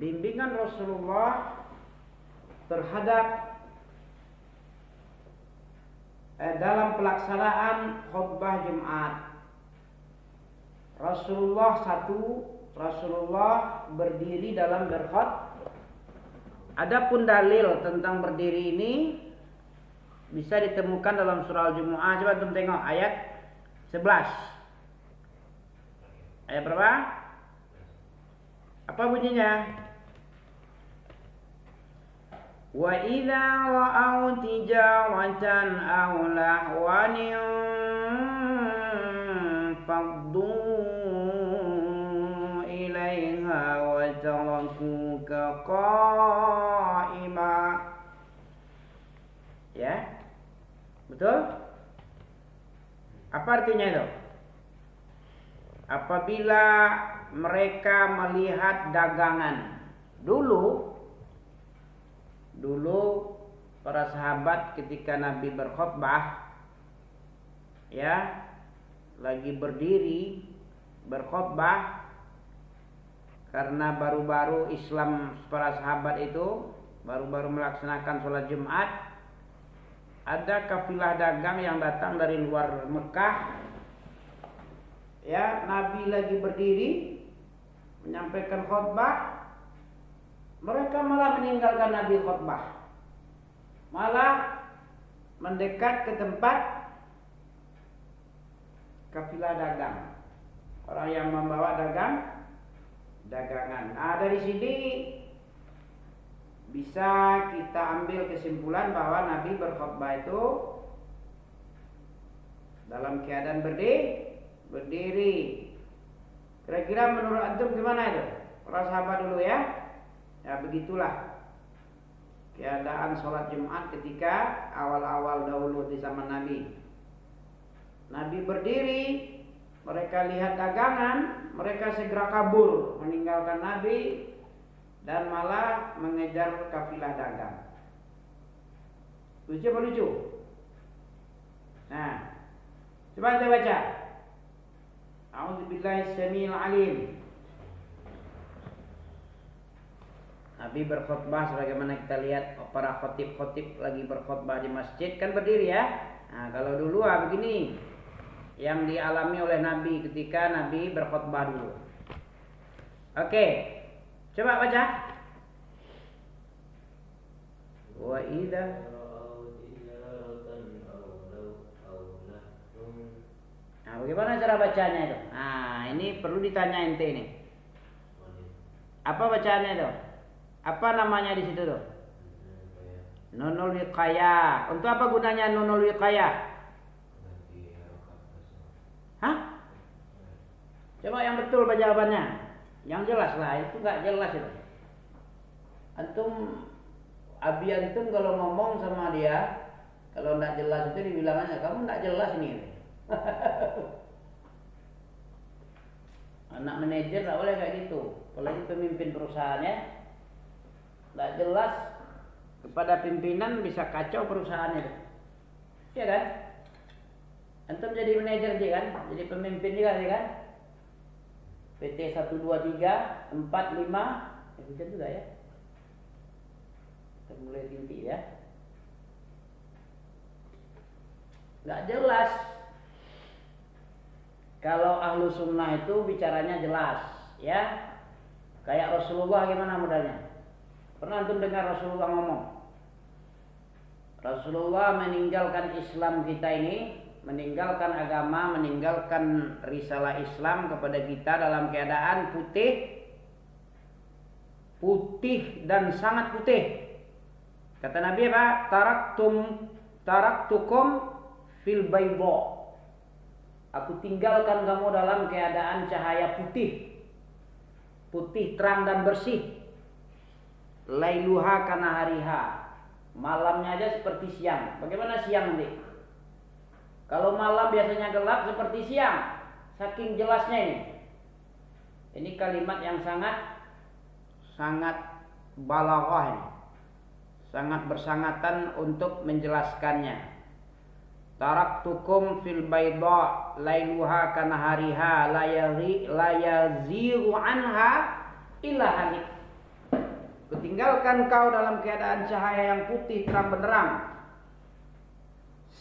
bimbingan Rasulullah terhadap dalam pelaksanaan khutbah Jumat. Rasulullah berdiri dalam berkhutbah. Adapun dalil tentang berdiri ini bisa ditemukan dalam surah Al-Jumu'ah. Coba antum tengok ayat 11. Ayat berapa? Apa bunyinya? Wa idza ra'aw tijaratan aw lahwan faddu ilaiha wa tarakuka qa'ima. Ya. Betul? Apa artinya itu? Apabila mereka melihat dagangan. Dulu para sahabat ketika Nabi berkhutbah, ya, lagi berdiri berkhutbah, karena baru-baru Islam para sahabat itu baru-baru melaksanakan sholat Jumat. Ada kafilah dagang yang datang dari luar Mekah. Ya, Nabi lagi berdiri menyampaikan khutbah, mereka malah meninggalkan Nabi khutbah, malah mendekat ke tempat kafilah dagang, orang yang membawa dagangan. Nah, dari sini bisa kita ambil kesimpulan bahwa Nabi berkhutbah itu dalam keadaan berdiri. Kira-kira menurut antum gimana itu? Para sahabat dulu ya. Ya begitulah keadaan sholat Jumat ketika awal-awal dahulu di zaman Nabi. Nabi berdiri, mereka lihat dagangan, mereka segera kabur meninggalkan Nabi dan malah mengejar kafilah dagang. Lucu apa lucu? Nah, coba kita baca. A'udzubillahi syamiil alim. Nabi berkhutbah sebagaimana kita lihat para khotib lagi berkhutbah di masjid kan berdiri ya. Nah, kalau dulu begini yang dialami oleh Nabi ketika Nabi berkhutbah dulu. Oke. Coba baca. Wa idza Nah, bagaimana cara bacanya itu? Nah, ini perlu ditanya ente ini. Apa bacaannya itu? Apa namanya di situ tuh? Nunul wiqayah. Untuk apa gunanya nunul wiqayah? Hah? Coba yang betul jawabannya. Yang jelas lah, itu nggak jelas itu. Antum kalau ngomong sama dia, kalau nggak jelas itu dibilangnya kamu nggak jelas ini. Anak manajer nggak boleh kayak gitu, apalagi pemimpin perusahaannya nggak jelas kepada pimpinan bisa kacau perusahaannya, ya kan? Antum jadi manajer dia kan, jadi pemimpin juga dia kan? PT 1, 2, 3, 4, 5, ya juga ya. Kita mulai tinggi ya. Nggak jelas. Kalau ahlu sunnah itu bicaranya jelas, ya. Kayak Rasulullah gimana modelnya? Pernah antum dengar Rasulullah ngomong? Rasulullah meninggalkan Islam kita ini, meninggalkan agama, meninggalkan risalah Islam kepada kita dalam keadaan putih dan sangat putih. Kata Nabi apa? Taraktukum fil bayda. Aku tinggalkan kamu dalam keadaan cahaya putih terang dan bersih. Lailuha kana hariha. Malamnya aja seperti siang. Bagaimana siang nanti? Kalau malam biasanya gelap seperti siang. Saking jelasnya ini. Ini kalimat yang sangat balaghah ini. Sangat bersangatan untuk menjelaskannya. Taraktukum fil bayda lailuha kanahariha la yaziru anha illa halik. tinggalkan kau dalam keadaan cahaya yang putih terang benderang.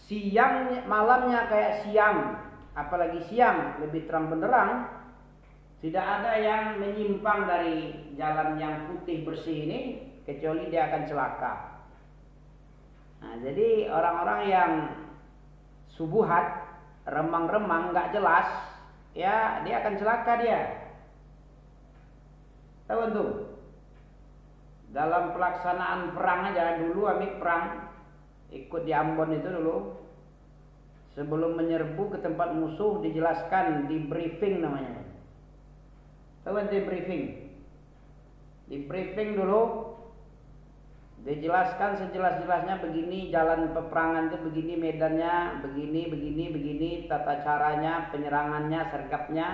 Siang malamnya kayak siang, apalagi siang lebih terang benderang. Tidak ada yang menyimpang dari jalan yang putih bersih ini kecuali dia akan celaka. Nah, jadi orang-orang yang subuhat, remang-remang, nggak jelas, ya dia akan celaka dia. Tahu tuh? Dalam pelaksanaan perang aja dulu, Amik perang ikut di Ambon itu dulu. Sebelum menyerbu ke tempat musuh dijelaskan di briefing namanya. Tahu di briefing? Di briefing dulu dijelaskan sejelas-jelasnya begini jalan peperangan itu, begini medannya, begini tata caranya, penyerangannya, sergapnya.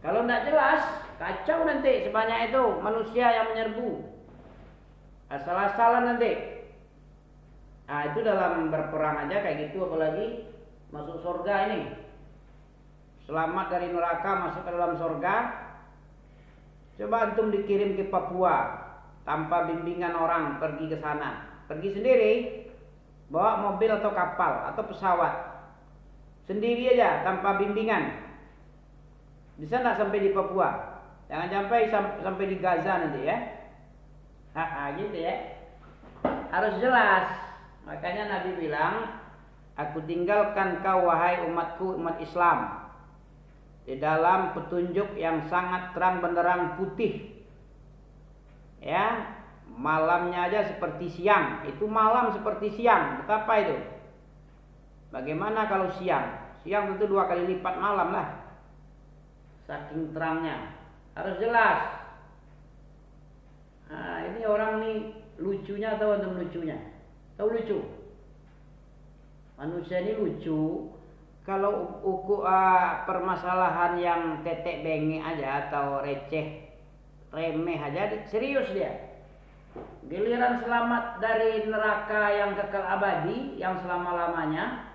Kalau tidak jelas, kacau nanti sebanyak itu manusia yang menyerbu. Asal-asalan nanti. Nah, itu dalam berperang aja kayak gitu, apalagi masuk surga ini. Selamat dari neraka masuk ke dalam surga. Coba antum dikirim ke Papua tanpa bimbingan orang pergi ke sana. Pergi sendiri, bawa mobil atau kapal atau pesawat. Sendiri aja tanpa bimbingan. Bisa nggak sampai di Papua? Jangan sampai di Gaza nanti ya. Gitu ya. Harus jelas. Makanya Nabi bilang, aku tinggalkan kau wahai umatku, umat Islam, di dalam petunjuk yang sangat terang benderang putih. Ya, malamnya aja seperti siang. Itu malam seperti siang. Betapa itu? Bagaimana kalau siang? Siang itu 2 kali lipat malam lah. Saking terangnya. Harus jelas. Nah, ini orang nih lucunya, tahu antum lucunya? Tahu lucu? Manusia ini lucu. Kalau permasalahan yang tetek bengek aja atau receh, remeh aja, serius dia. Giliran selamat dari neraka yang kekal abadi, yang selama-lamanya,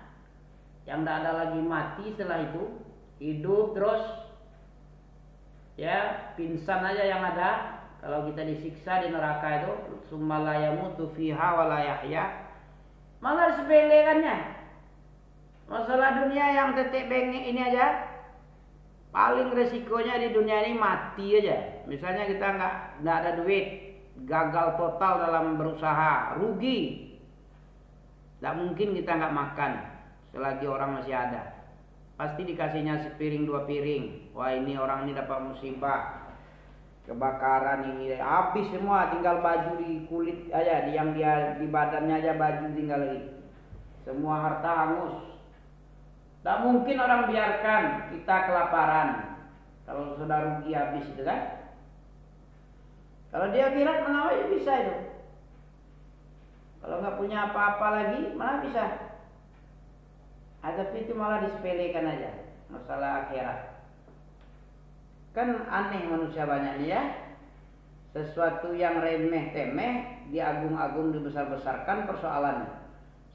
yang tidak ada lagi mati setelah itu, hidup terus, ya pingsan aja yang ada. Kalau kita disiksa di neraka itu, summa la yamutu fiha wa la yahya, malah sepelekannya. Masalah dunia yang tetek bengek ini aja, paling resikonya di dunia ini mati aja. Misalnya kita nggak ada duit, gagal total dalam berusaha, rugi. Tidak mungkin kita nggak makan selagi orang masih ada. Pasti dikasihnya sepiring 2 piring. Wah, ini orang ini dapat musibah, kebakaran ini, habis semua, tinggal baju di kulit aja, yang dia di badannya aja baju tinggal lagi. Semua harta hangus. Tak mungkin orang biarkan kita kelaparan kalau sudah rugi habis itu kan. Kalau dia akhirat mana aja bisa itu. Kalau nggak punya apa-apa lagi mana bisa. Tapi itu malah disepelekan aja masalah akhirat. Kan aneh manusia banyak nih ya. Sesuatu yang remeh-temeh diagung-agung, dibesar-besarkan persoalannya.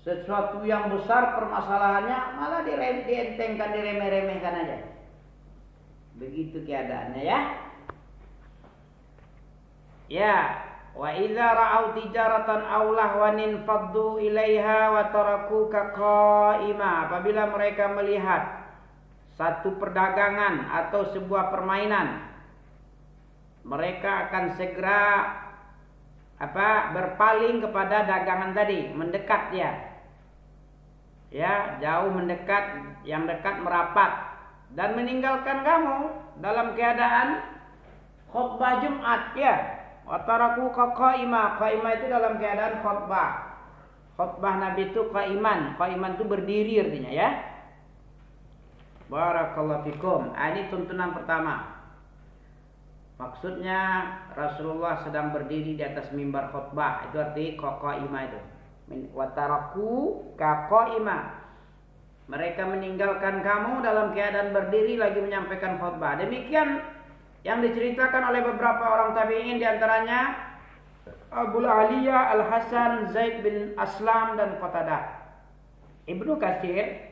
Sesuatu yang besar permasalahannya malah dientengkan, diremeh-remehkan aja. Begitu keadaannya ya. Ya, wa idza ra'au tijaratan aw lahwan faddu ilaiha wa tarakuka qa'ima. Apabila mereka melihat satu perdagangan atau sebuah permainan, mereka akan segera berpaling kepada dagangan tadi, mendekat dia. Ya, jauh mendekat, yang dekat merapat dan meninggalkan kamu dalam keadaan khutbah Jumat ya. Wa tarakuka qa'ima. Qa'ima itu dalam keadaan khutbah. Khutbah Nabi itu qa'iman. Qa'iman itu berdiri artinya ya. Barakallahu fikum. Ini tuntunan pertama. Maksudnya Rasulullah sedang berdiri di atas mimbar khutbah. Itu arti qa'ima itu. Wa tarakuka qa'ima. Mereka meninggalkan kamu dalam keadaan berdiri lagi menyampaikan khutbah. Demikian yang diceritakan oleh beberapa orang tabi'in, di antaranya Abu Aliyah, Al-Hasan, Zaid bin Aslam dan Qatadah. Ibnu Katsir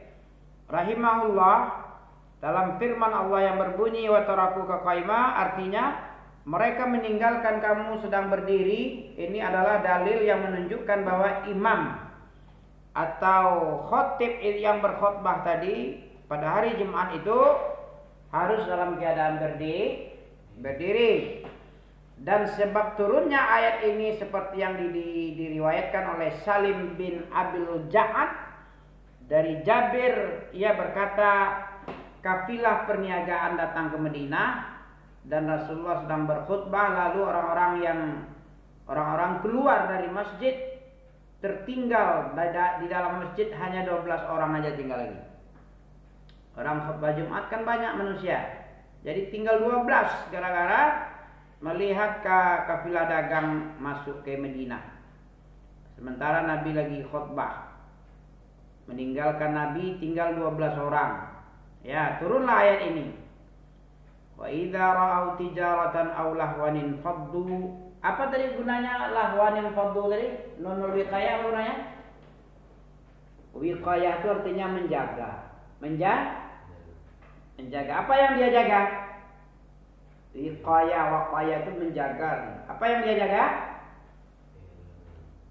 rahimahullah dalam firman Allah yang berbunyi wa tarakuka qaima, artinya mereka meninggalkan kamu sedang berdiri, ini adalah dalil yang menunjukkan bahwa imam atau khotib yang berkhutbah tadi pada hari Jumat itu harus dalam keadaan berdiri. Dan sebab turunnya ayat ini seperti yang diriwayatkan oleh Salim bin Abil Ja'ad dari Jabir, ia berkata, kafilah perniagaan datang ke Madinah dan Rasulullah sedang berkhutbah, lalu orang-orang keluar dari masjid, tertinggal di dalam masjid hanya 12 orang aja tinggal lagi. Orang khutbah Jumat kan banyak manusia, jadi tinggal 12 gara-gara melihat kafilah dagang masuk ke Madinah. Sementara Nabi lagi khutbah, meninggalkan Nabi tinggal 12 orang. Ya, turunlah ayat ini. Wa idza ra'au tijaratan aw lahwanin faddu. Apa tadi gunanya lahwanin faddu tadi? Nunul wiqayah gunanya? Wiqayah itu artinya menjaga. Menjaga. Apa yang dia jaga? Wiqayah, waqayah itu menjaga. Apa yang dia jaga?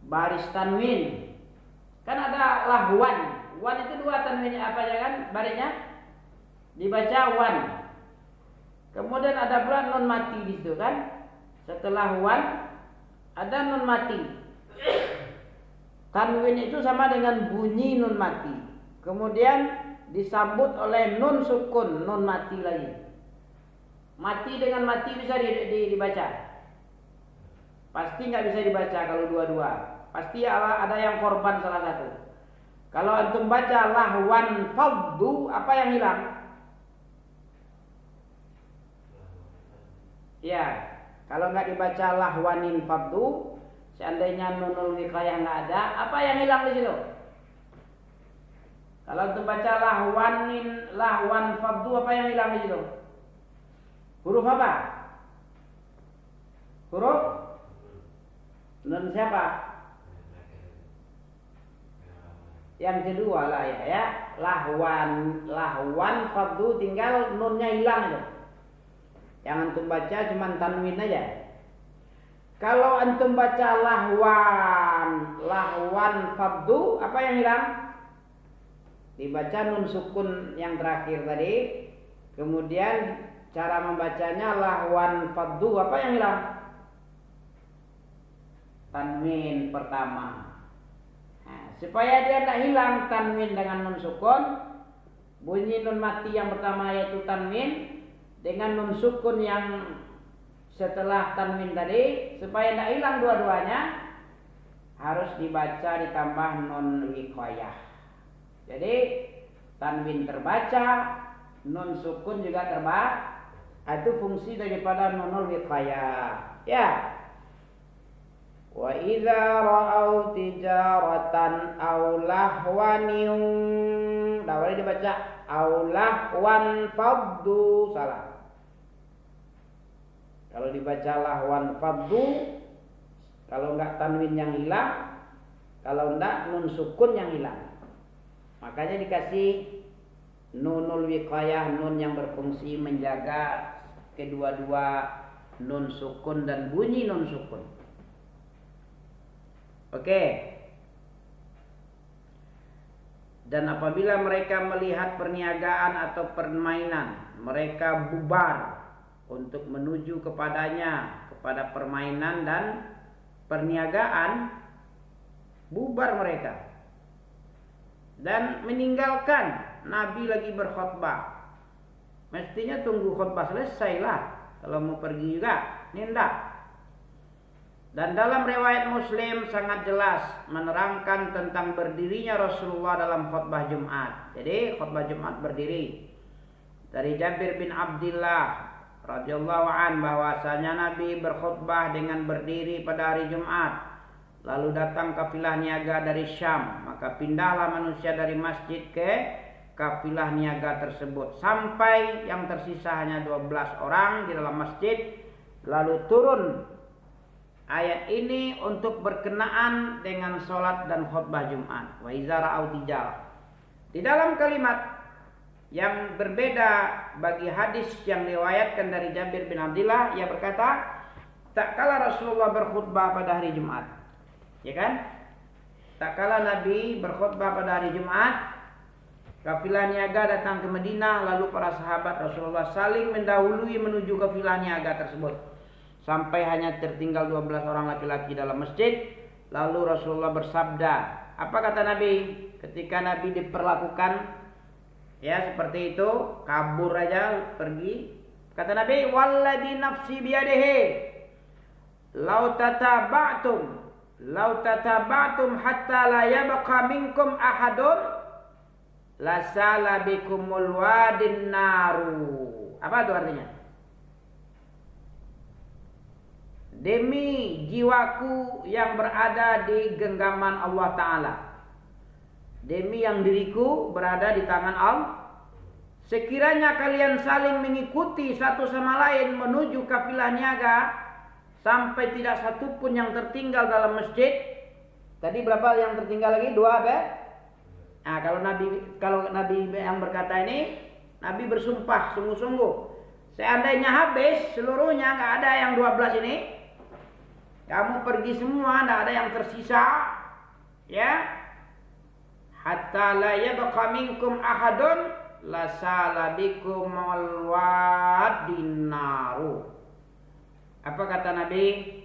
Baris tanwin. Kan ada lahwan. Wan itu 2 tanwinnya apa ya kan? Barisnya dibaca wan. Kemudian ada pula nun mati di situ kan? Setelah wan ada nun mati. Tanwin itu sama dengan bunyi nun mati. Kemudian disambut oleh nun sukun, nun mati lagi. Mati dengan mati bisa dibaca? Pasti nggak bisa dibaca kalau dua-dua. Pasti ada yang korban salah satu. Kalau antum baca lahwan faddu, apa yang hilang? Ya, kalau nggak dibaca lahwanin faddu, seandainya nunul wiqayah nggak ada, apa yang hilang di situ? Kalau antum baca lahwan faddu, apa yang hilang di situ? Huruf apa? Huruf nun siapa? Yang kedua lah ya. Lahwan faddu, tinggal nunnya hilang aja. Yang antum baca cuma tanwin aja. Kalau antum baca lahwan faddu, apa yang hilang? Dibaca nun sukun yang terakhir tadi. Kemudian cara membacanya lahwan faddu, apa yang hilang? Tanwin pertama. Nah, supaya dia tidak hilang tanwin dengan nun sukun, bunyi nun mati yang pertama yaitu tanwin dengan nun sukun yang setelah tanwin tadi, supaya tidak hilang dua-duanya, harus dibaca ditambah nun wiqayah. Jadi tanwin terbaca, nun sukun juga terbaca. Itu fungsi daripada nunul wiqayah. Ya. Wa idza ra'au tijaratan aw lahwanin, boleh dibaca aw lahwan faddu, salah. Kalau dibaca lahwan faddu, kalau enggak tanwin yang hilang, kalau enggak nun sukun yang hilang. Makanya dikasih nunul wiqayah, nun yang berfungsi menjaga kedua-dua nun sukun dan bunyi nun sukun. Oke. Dan apabila mereka melihat perniagaan atau permainan, mereka bubar untuk menuju kepadanya, kepada permainan dan perniagaan, bubar mereka dan meninggalkan Nabi lagi berkhutbah. Mestinya tunggu khutbah selesai lah kalau mau pergi juga. Ini enggak. Dan dalam riwayat Muslim sangat jelas menerangkan tentang berdirinya Rasulullah dalam khutbah Jumat. Jadi khutbah Jumat berdiri. Dari Jabir bin Abdullah radhiyallahu an bahwasanya Nabi berkhutbah dengan berdiri pada hari Jumat. Lalu datang kafilah niaga dari Syam, maka pindahlah manusia dari masjid ke kafilah niaga tersebut sampai yang tersisa hanya 12 orang di dalam masjid. Lalu turun ayat ini untuk berkenaan dengan sholat dan khutbah Jumat. Wa idza ra'au tijarah. Di dalam kalimat yang berbeda bagi hadis yang diriwayatkan dari Jabir bin Abdullah. Ia berkata, tak kala Rasulullah berkhutbah pada hari Jumat, ya kan? Tak kala Nabi berkhutbah pada hari Jumat, kafilah niaga datang ke Madinah, lalu para sahabat Rasulullah saling mendahului menuju kafilah niaga tersebut sampai hanya tertinggal 12 orang laki-laki dalam masjid. Lalu Rasulullah bersabda, apa kata Nabi ketika Nabi diperlakukan ya seperti itu, kabur aja pergi? Kata Nabi, walladzi nafsi biyadihi lau tataba'tum hatta la yabqa minkum ahadun lasala bikumul wadin naru. Apa itu artinya? Demi jiwaku yang berada di genggaman Allah Ta'ala, demi yang diriku berada di tangan Allah, sekiranya kalian saling mengikuti satu sama lain menuju kafilah niaga sampai tidak satu pun yang tertinggal dalam masjid. Tadi berapa yang tertinggal lagi? 2 apa? Nah, kalau Nabi yang berkata ini, Nabi bersumpah sungguh-sungguh, seandainya habis seluruhnya, nggak ada yang 12 ini, kamu pergi semua, nggak ada yang tersisa, ya. Hatta la yabqa minkum ahadun lasala bikum alwadinaru. Apa kata Nabi?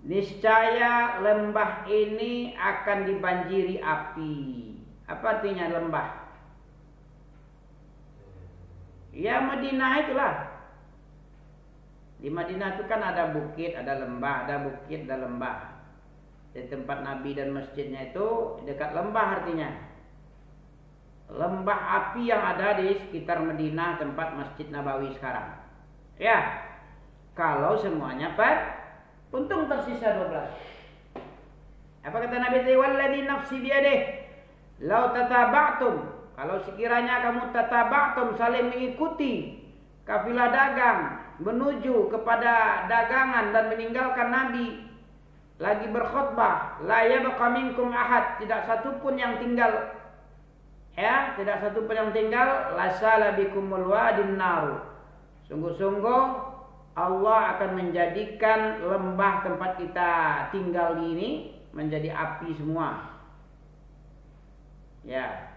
Niscaya lembah ini akan dibanjiri api. Apa artinya lembah? Ya Madinah itulah. Di Madinah itu kan ada bukit, ada lembah, ada bukit, ada lembah. Di tempat Nabi dan masjidnya itu dekat lembah artinya. Lembah api yang ada di sekitar Madinah tempat Masjid Nabawi sekarang. Ya, kalau semuanya untung tersisa 12. Apa kata Nabi tadi? Walladzi nafsi biyadihi lau tataba'tum, kalau sekiranya kamu tataba'tum saling mengikuti kafilah dagang menuju kepada dagangan dan meninggalkan Nabi lagi berkhutbah, la yabqa minkum ahad, tidak satu pun yang tinggal, ya, tidak satu pun yang tinggal, lasala bikumul wadin naru. Sungguh-sungguh Allah akan menjadikan lembah tempat kita tinggal ini menjadi api semua. Ya.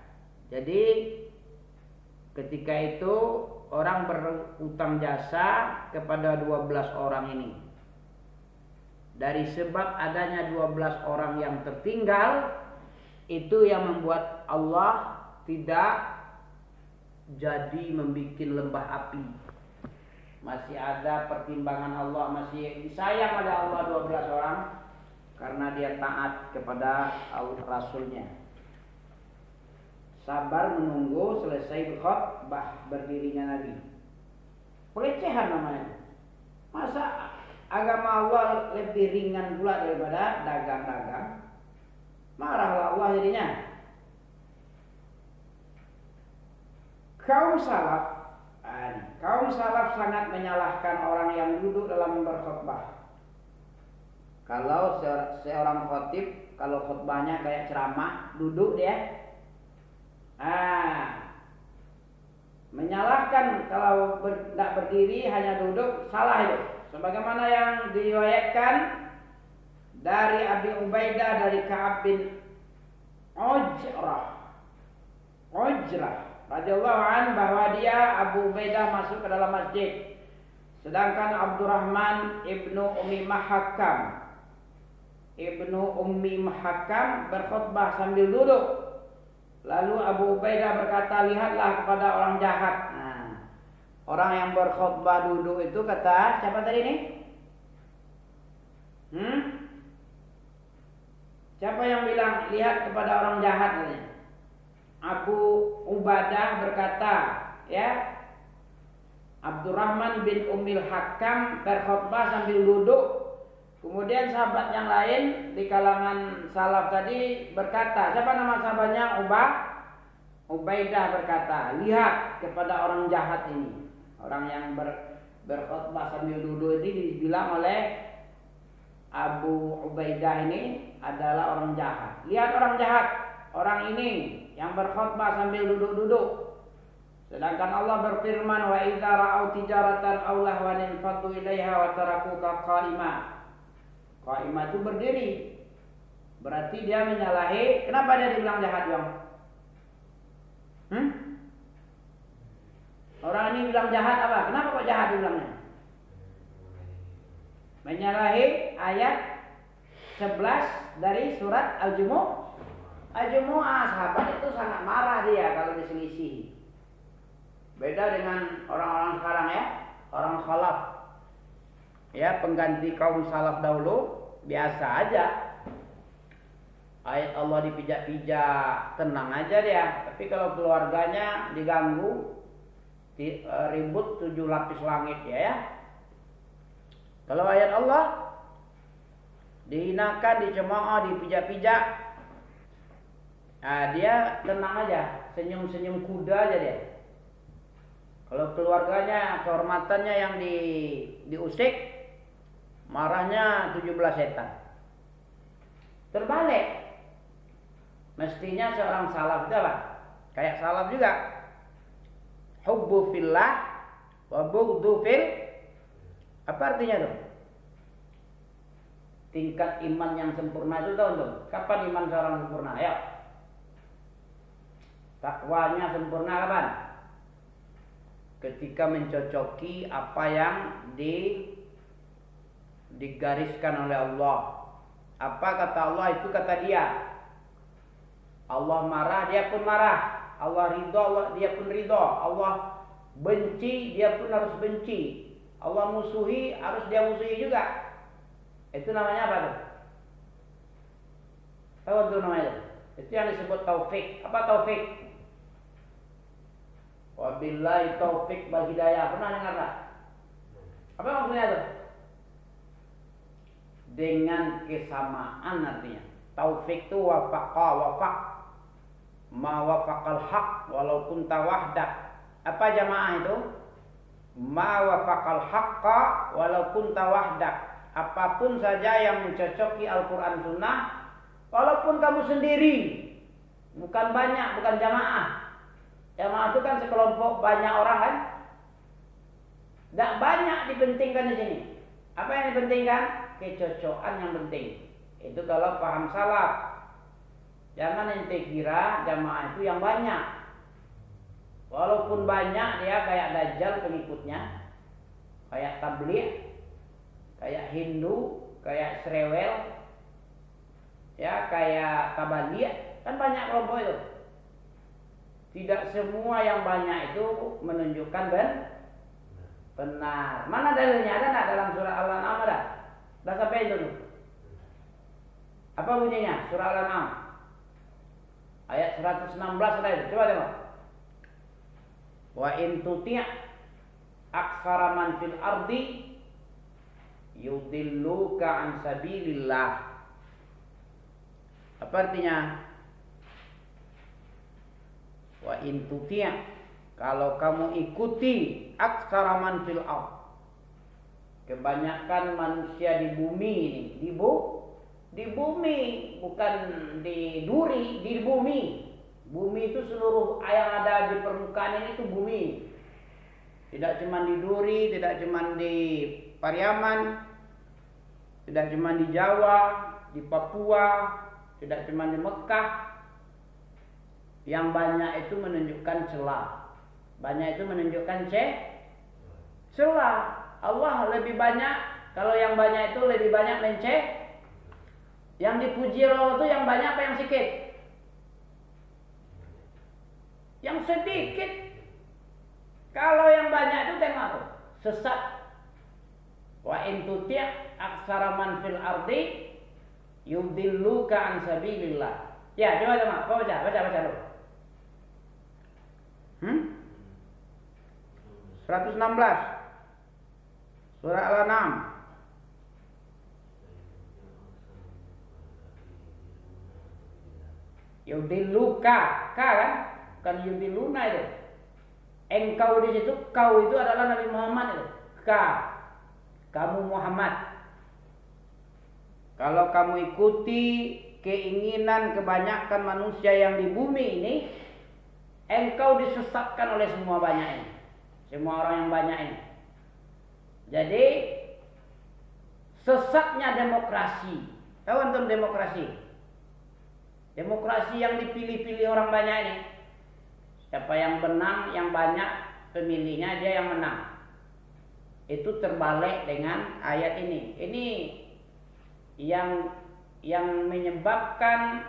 Jadi ketika itu orang berutang jasa kepada 12 orang ini. Dari sebab adanya 12 orang yang tertinggal, itu yang membuat Allah tidak jadi membuat lembah api. Masih ada pertimbangan Allah, masih disayang pada Allah 12 orang karena dia taat kepada Rasulnya. Sabar menunggu selesai khutbah berdirinya Nabi. Pelecehan namanya. Masa agama Allah lebih ringan pula daripada dagang-dagang? Marahlah Allah jadinya. Kaum salaf sangat menyalahkan orang yang duduk dalam berkhutbah. Kalau seorang khotib, kalau khutbahnya kayak ceramah, duduk dia. Menyalahkan kalau tidak berdiri hanya duduk, salah itu. Sebagaimana yang diriwayatkan dari Abi Ubaidah dari Ka'ab bin Ujrah radhiyallahu an, bahwa dia Abu Ubaidah masuk ke dalam masjid, sedangkan Abdurrahman ibnu Ummi Mahakam berkhutbah sambil duduk. Lalu Abu Ubaidah berkata, lihatlah kepada orang jahat. Nah, orang yang berkhutbah duduk itu kata siapa tadi ini? Siapa yang bilang lihat kepada orang jahat ini? Abu Ubaidah berkata, ya, Abdurrahman bin Ummil Hakam berkhutbah sambil duduk. Kemudian sahabat yang lain di kalangan salaf tadi berkata, siapa nama sahabatnya? Ubaidah berkata, lihat kepada orang jahat ini. Orang yang berkhutbah sambil duduk ini dibilang oleh Abu Ubaidah ini adalah orang jahat. Lihat orang jahat, orang ini yang berkhutbah sambil duduk-duduk. Sedangkan Allah berfirman, wa idza ra'au tijaratan aw lahwan infaddu ilaiha wa tarakuka qa'ima. Qa'ima itu berdiri. Berarti dia menyalahi. Kenapa dia dibilang jahat, Yong? Orang ini bilang jahat apa? Kenapa kok jahat dibilangnya? Menyalahi ayat 11 dari surat Al-Jumu'ah. Al-Jumu'ah, sahabat itu sangat marah dia kalau diselisihi. Beda dengan orang-orang sekarang ya, orang khalaf. Ya, pengganti kaum salaf dahulu biasa aja. Ayat Allah dipijak-pijak, tenang aja dia. Tapi kalau keluarganya diganggu, ribut 7 lapis langit ya. Kalau ayat Allah dihinakan, dicemooh, dipijak-pijak, nah, dia tenang aja, senyum-senyum kuda aja dia. Kalau keluarganya, kehormatannya yang diusik, marahnya 17 setan. Terbalik. Mestinya seorang salaf itu apa? Kayak salaf juga. Hubbu fillah wa bughdhu fil. Apa artinya tuh? Tingkat iman yang sempurna itu tahu tuh. Kapan iman seorang sempurna? Ayo. Takwanya sempurna kapan? Ketika mencocoki apa yang digariskan oleh Allah. Apa kata Allah, itu kata dia. Allah marah, dia pun marah. Allah ridho, dia pun ridho. Allah benci, dia pun harus benci. Allah musuhi, harus dia musuhi juga. Itu namanya apa tuh? Tahu tuh namanya? Itu yang disebut taufik. Apa taufik? Wabillahi taufik wal hidayah. Pernah dengar tak? Apa maksudnya tuh? Dengan kesamaan artinya. Taufik itu wafaqa, wafaq. Ma wafaqal haq walaupun tawahdak. Apa jamaah itu? Ma wafaqal haqqa walaupun tawahdak. Apapun saja yang mencocoki Al-Quran Sunnah, walaupun kamu sendiri, bukan banyak, bukan jamaah. Jamaah itu kan sekelompok banyak orang kan? Tidak banyak dipentingkan di sini. Apa yang dipentingkan? Kecocokan yang penting. Itu kalau paham salaf. Jangan ente kira jamaah itu yang banyak. Walaupun banyak dia kayak Dajjal pengikutnya, kayak tabligh, kayak Hindu, kayak Srewel, ya kayak Tabaliyah, kan banyak kelompok itu. Tidak semua yang banyak itu menunjukkan benar. Mana dalilnya? Ada nggak dalam surah Al-An'am ada? Dah sampai itu tuh. Apa bunyinya? Surah Al-An'am ayat 116 ada itu. Coba tengok. Wa in tuti' aktsara man fil ardi yudilluka an sabilillah. Apa artinya? Wa in tuti', kalau kamu ikuti aktsara man fil ard, kebanyakan manusia di bumi ini, di bumi, bukan di duri, di bumi. Bumi itu seluruh yang ada di permukaan ini itu bumi. Tidak cuma di duri, tidak cuma di Pariaman, tidak cuma di Jawa, di Papua, tidak cuma di Mekah. Yang banyak itu menunjukkan celah. Banyak itu menunjukkan celah. Allah lebih banyak, kalau yang banyak itu lebih banyak yang dipuji Allah itu yang banyak apa yang sedikit? Yang sedikit. Kalau yang banyak itu tengok tuh, sesat. Wa in tuti' aktsara man fil ardi yudilluka an sabilillah. Ya, coba baca dulu. 116 Surah Al-An'am. Yudilluka, kan? Bukan yudilluna itu. Engkau di situ, kau itu adalah Nabi Muhammad itu. Kamu Muhammad. Kalau kamu ikuti keinginan kebanyakan manusia yang di bumi ini, engkau disesatkan oleh semua banyak ini. Semua orang yang banyak ini. Jadi sesatnya demokrasi. Tahu antum demokrasi? Demokrasi yang dipilih-pilih orang banyak ini. Siapa yang menang, yang banyak pemilihnya, dia yang menang. Itu terbalik dengan ayat ini. Ini yang menyebabkan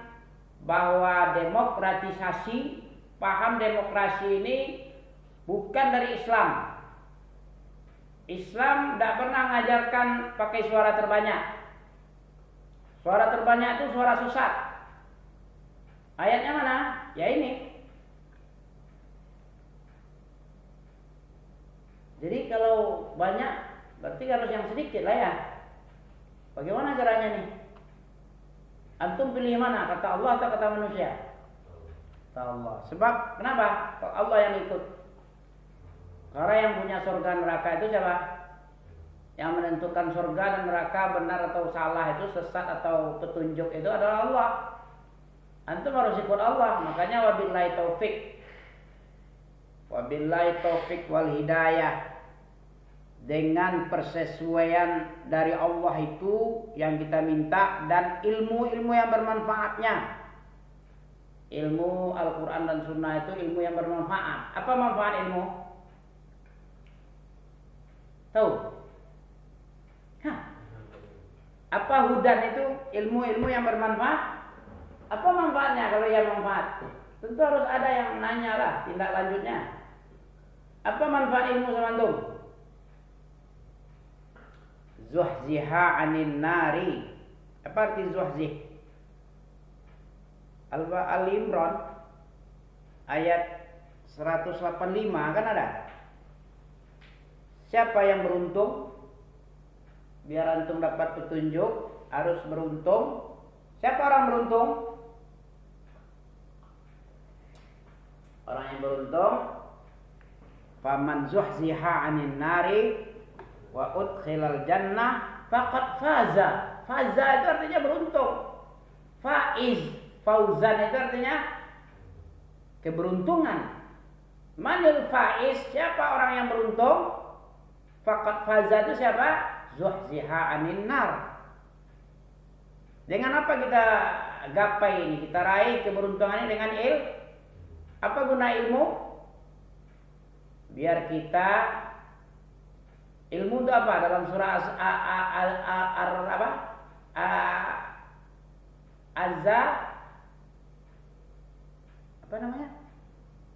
bahwa demokratisasi, paham demokrasi ini bukan dari Islam. Islam tidak pernah mengajarkan pakai suara terbanyak. Suara terbanyak itu suara sesat. Ayatnya mana? Ya ini. Jadi kalau banyak berarti harus yang sedikit lah ya. Bagaimana caranya nih? Antum pilih mana? Kata Allah atau kata manusia? Kata Allah. Sebab kenapa? Allah yang ikut. Karena yang punya surga neraka itu siapa? Yang menentukan surga dan neraka benar atau salah itu, sesat atau petunjuk itu adalah Allah. Antum harus ikut Allah. Makanya wabillahi taufik. Wabillahi taufik wal hidayah. Dengan persesuaian dari Allah itu yang kita minta, dan ilmu-ilmu yang bermanfaatnya. Ilmu Al-Quran dan Sunnah itu ilmu yang bermanfaat. Apa manfaat ilmu? Tahu? Hah? Apa hudan itu ilmu-ilmu yang bermanfaat? Apa manfaatnya kalau yang manfaat? Tentu harus ada yang nanya lah tindak lanjutnya. Apa manfaat ilmu sama antum? Zuhziha anin nari. Apa arti zuhzih? Al-Imran ayat 185 kan ada. Siapa yang beruntung? Biar antum dapat petunjuk, harus beruntung. Siapa orang beruntung? Orang yang beruntung, faman zuhziha anin nari wa udkhilal jannah faqad faza. Faza itu artinya beruntung. Faiz, fauzan itu artinya keberuntungan. Manil faiz, siapa orang yang beruntung? Faqad faza itu siapa? Zuhziha anin nar. Dengan apa kita gapai ini? Kita raih keberuntungan ini dengan apa guna ilmu? Biar kita ilmu itu apa? Dalam surah apa namanya?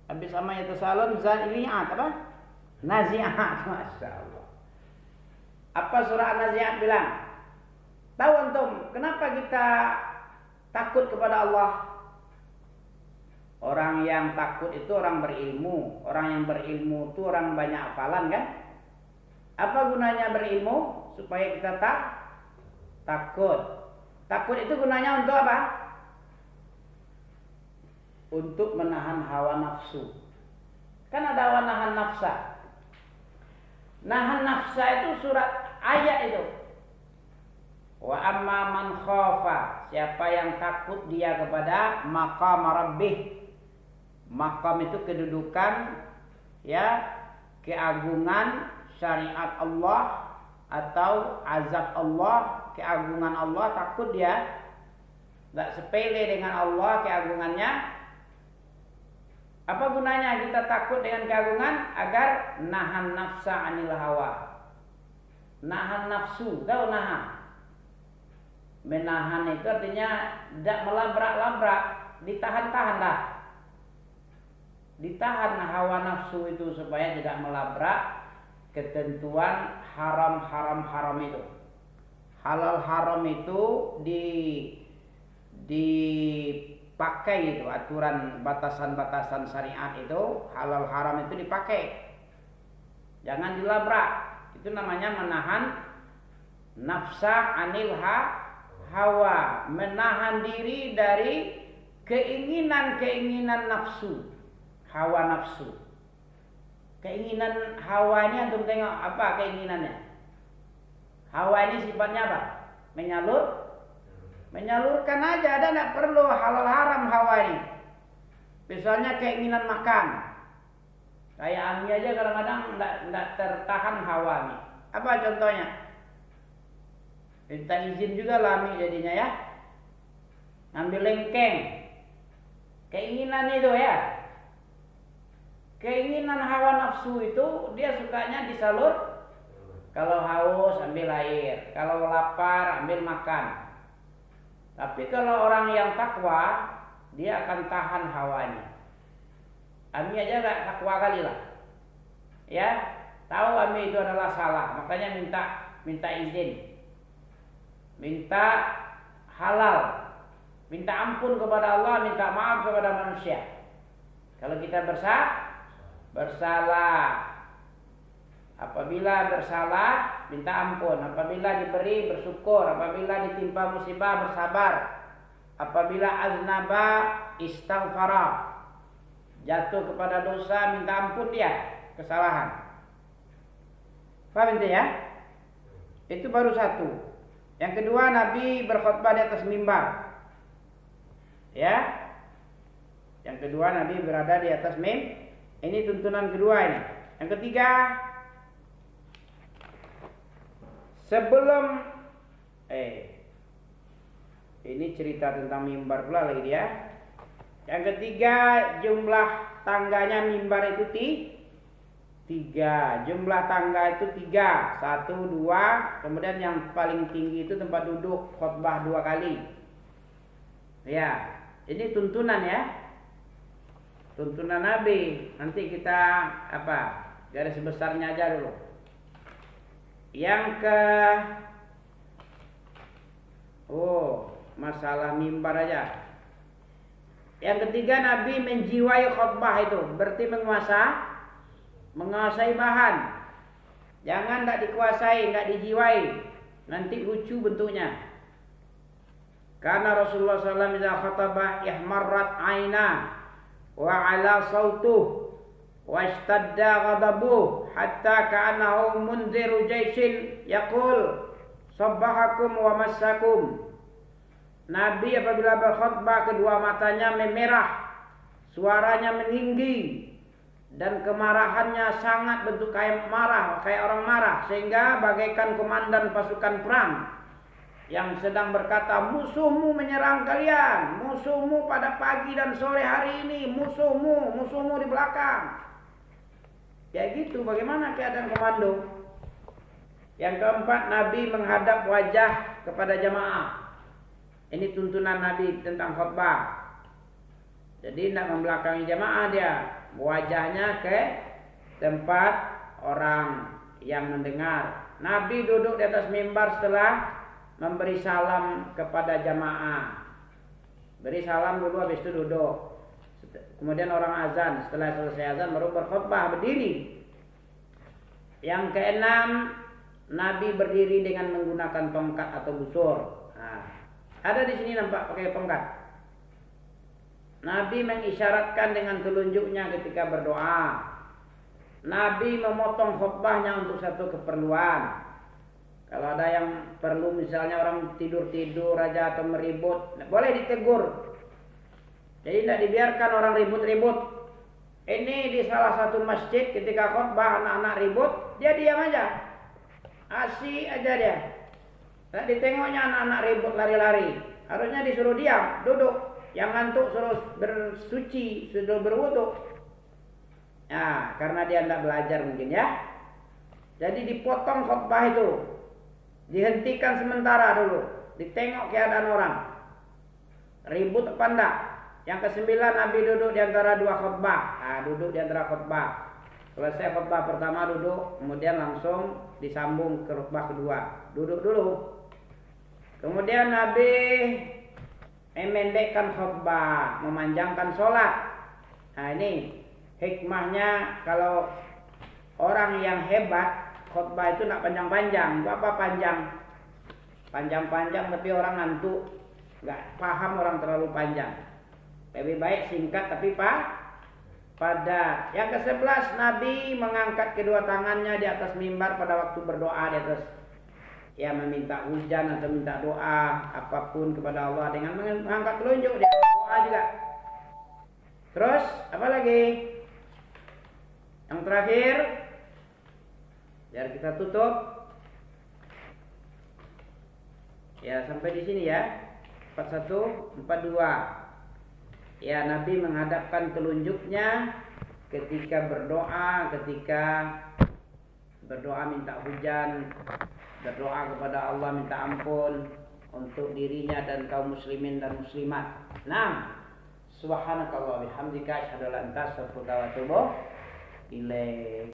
Habis sama ya tasalun zaliyat apa? Nazi'at. Masya Allah. Apa surah An-Nazi'at bilang? Tahu antum kenapa kita takut kepada Allah? Orang yang takut itu orang berilmu. Orang yang berilmu itu orang banyak hafalan kan? Apa gunanya berilmu? Supaya kita takut. Takut itu gunanya untuk apa? Untuk menahan hawa nafsu. Kan ada hawa nahan nafsa. Nahan nafsa itu surat ayat itu. Wa amma man khafa, siapa yang takut dia kepada maqam rabbih. Maqam itu kedudukan, ya, keagungan syariat Allah atau azab Allah, keagungan Allah, takut dia. Tidak sepele dengan Allah keagungannya. Apa gunanya kita takut dengan keagungan? Agar nahan nafsa anil hawa. Nahan nafsu, tahu nahan? Menahan itu artinya tidak melabrak-labrak, ditahan-tahan dah. Ditahan hawa nafsu itu supaya tidak melabrak ketentuan haram itu. Halal haram itu dipakai itu, aturan batasan-batasan syariat itu, halal haram itu dipakai. Jangan dilabrak. Itu namanya menahan nafsa anil hawa, menahan diri dari keinginan-keinginan nafsu, hawa nafsu. Keinginan hawa ini antum tengok apa keinginannya? Hawa ini sifatnya apa? Menyalurkan aja, ada nggak perlu halal haram hawa ini. Misalnya keinginan makan. Kayak Ami aja kadang-kadang nggak tertahan hawa nih. Apa contohnya? Minta izin juga lah Ami jadinya ya. Ngambil lengkeng. Keinginan itu ya. Keinginan hawa nafsu itu dia sukanya disalur. Kalau haus ambil air, kalau lapar ambil makan. Tapi kalau orang yang takwa, dia akan tahan hawanya. Ami aja gak takwa kali lah. Ya, tahu Ami itu adalah salah, makanya minta izin. Minta halal. Minta ampun kepada Allah, minta maaf kepada manusia. Kalau kita bersalah. Apabila bersalah, minta ampun. Apabila diberi, bersyukur. Apabila ditimpa musibah, bersabar. Apabila aznaba, istighfara. Jatuh kepada dosa, minta ampun dia kesalahan. Paham itu ya? Itu baru satu. Yang kedua, Nabi berkhutbah di atas mimbar. Ya. Yang kedua, Nabi berada di atas mimbar. Ini tuntunan kedua ini. Yang ketiga, sebelum ini cerita tentang mimbar pula lagi dia. Yang ketiga, jumlah tangganya mimbar itu tiga. Jumlah tangga itu 3. 1, 2. Kemudian yang paling tinggi itu tempat duduk khutbah 2 kali. Ya, ini tuntunan ya. Tuntunan Nabi. Nanti kita garis besarnya aja dulu. Yang masalah mimbar aja. Yang ketiga, Nabi menjiwai khutbah itu, berarti menguasai bahan. Jangan tidak dikuasai, tidak dijiwai, nanti lucu bentuknya. Karena Rasulullah SAW jika khataba ihmarrat aina wa ala sautuh wa ishtadda ghadabuh hatta ka'annahu munziru jaisin yaqul sabbahakum wa massakum. Nabi apabila berkhutbah kedua matanya memerah, suaranya meninggi, dan kemarahannya sangat bentuk kayak orang marah, sehingga bagaikan komandan pasukan perang yang sedang berkata, musuhmu menyerang kalian, musuhmu pada pagi dan sore hari ini, musuhmu di belakang. Ya gitu, bagaimana keadaan komando. Yang keempat, Nabi menghadap wajah kepada jamaah. Ini tuntunan Nabi tentang khutbah. Jadi tidak membelakangi jamaah dia, wajahnya ke tempat orang yang mendengar. Nabi duduk di atas mimbar setelah memberi salam kepada jamaah. Beri salam dulu, habis itu duduk. Kemudian orang azan, setelah selesai azan baru berkhutbah berdiri. Yang keenam, Nabi berdiri dengan menggunakan tongkat atau busur. Ada di sini nampak pakai tongkat. Nabi mengisyaratkan dengan telunjuknya ketika berdoa. Nabi memotong khutbahnya untuk satu keperluan. Kalau ada yang perlu, misalnya orang tidur-tidur aja atau meribut, boleh ditegur. Jadi tidak dibiarkan orang ribut-ribut. Ini di salah satu masjid ketika khutbah anak-anak ribut, dia diam aja. Asik aja dia. Nah, ditengoknya anak-anak ribut lari-lari. Harusnya disuruh diam, duduk. Yang ngantuk suruh bersuci, suruh berwudu. Nah, karena dia tidak belajar mungkin ya. Jadi dipotong khutbah itu. Dihentikan sementara dulu. Ditengok keadaan orang. Ribut apa enggak? Yang kesembilan, Nabi duduk di antara dua khutbah. Duduk di antara khutbah. Selesai khutbah pertama duduk, kemudian langsung disambung ke khutbah kedua. Duduk dulu. Kemudian Nabi memendekkan khutbah, memanjangkan sholat. Ini hikmahnya, kalau orang yang hebat, khutbah itu tidak panjang-panjang. Apa panjang? Panjang-panjang tapi orang ngantuk, nggak paham orang terlalu panjang. Lebih baik singkat tapi padat. Yang ke-11, Nabi mengangkat kedua tangannya di atas mimbar pada waktu berdoa di atas ya meminta hujan atau minta doa apapun kepada Allah dengan mengangkat telunjuk dia doa juga. Terus apa lagi? Yang terakhir, biar kita tutup. Ya sampai di sini ya. 41, 42. Ya Nabi menghadapkan telunjuknya ketika berdoa minta hujan, berdoa kepada Allah minta ampun untuk dirinya dan kaum muslimin dan muslimat. 6. Subhanakallah bihamdika asyhadu an la ilaha illa anta astaghfiruka wa atubu ilaik.